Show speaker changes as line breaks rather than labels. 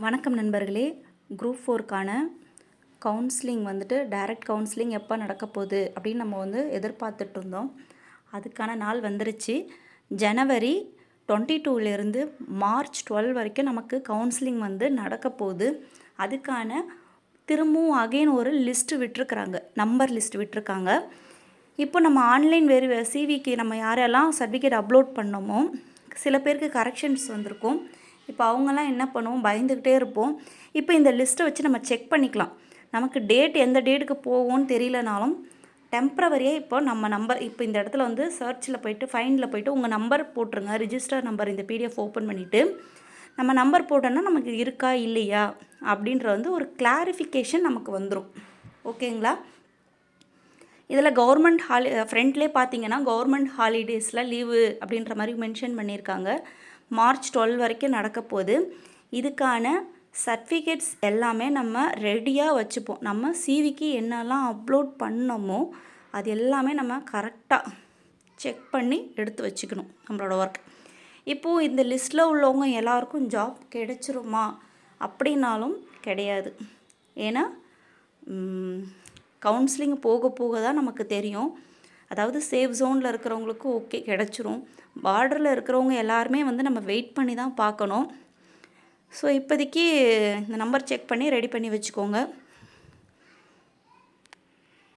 வணக்கம் நண்பர்களே. Group 4க்கான counselling வந்துட்டு டைரக்ட் கவுன்சிலிங் எப்போ நடக்க போகுது அப்படின்னு நம்ம எதிர்பார்த்துட்டு இருந்தோம். அதுக்கான நாள் வந்துருச்சு. ஜனவரி 22லேருந்து மார்ச் 12 வரைக்கும் நமக்கு கவுன்சிலிங் நடக்க போகுது. அதுக்கான திரும்பவும் அகைன் ஒரு லிஸ்ட்டு விட்டுருக்குறாங்க, நம்பர் லிஸ்ட் விட்டுருக்காங்க. இப்போ நம்ம ஆன்லைன் சிவிக்கு நம்ம யாரெல்லாம் சர்டிஃபிகேட் அப்லோட் பண்ணோமோ சில பேருக்கு கரெக்ஷன்ஸ் வந்திருக்கும். இப்போ அவங்கெல்லாம் என்ன பண்ணுவோம், பயந்துக்கிட்டே இருப்போம். இப்போ இந்த லிஸ்ட்டை வச்சு நம்ம செக் பண்ணிக்கலாம். நமக்கு டேட் எந்த டேட்டுக்கு போகும்னு தெரியலனாலும் டெம்ப்ரவரியாக இப்போ நம்ம நம்பர் இப்போ இந்த இடத்துல சர்ச்சில் போய்ட்டு ஃபைனில் போய்ட்டு உங்கள் நம்பர் போட்டுருங்க, ரிஜிஸ்டர் நம்பர். இந்த பிடிஎஃப் ஓப்பன் பண்ணிவிட்டு நம்ம நம்பர் போட்டோன்னா நமக்கு இருக்கா இல்லையா அப்படின்ற ஒரு கிளாரிஃபிகேஷன் நமக்கு வந்துடும். ஓகேங்களா? இதில் கவர்மெண்ட் ஃப்ரண்ட்லேயே பார்த்தீங்கன்னா கவர்மெண்ட் ஹாலிடேஸில் லீவு அப்படின்ற மாதிரி மென்ஷன் பண்ணியிருக்காங்க. மார்ச் 12 வரைக்கும் நடக்க போகுது. இதுக்கான சர்டிஃபிகேட்ஸ் எல்லாமே நம்ம ரெடியாக வச்சுப்போம். நம்ம சிவிக்கு என்னெல்லாம் அப்லோட் பண்ணோமோ அது எல்லாமே நம்ம கரெக்டாக செக் பண்ணி எடுத்து வச்சுக்கணும் நம்மளோட ஒர்க். இப்போது இந்த லிஸ்ட்டில் உள்ளவங்க எல்லாருக்கும் ஜாப் கிடைச்சிருமா அப்படின்னாலும் கிடையாது. ஏன்னா கவுன்சிலிங் போக போக தான் நமக்கு தெரியும். அதாவது சேஃப் ஜோனில் இருக்கிறவங்களுக்கு ஓகே கிடச்சிரும். பார்டரில் இருக்கிறவங்க எல்லாருமே நம்ம வெயிட் பண்ணி தான் பார்க்கணும். ஸோ இப்போதைக்கு இந்த நம்பர் செக் பண்ணி ரெடி பண்ணி வச்சுக்கோங்க.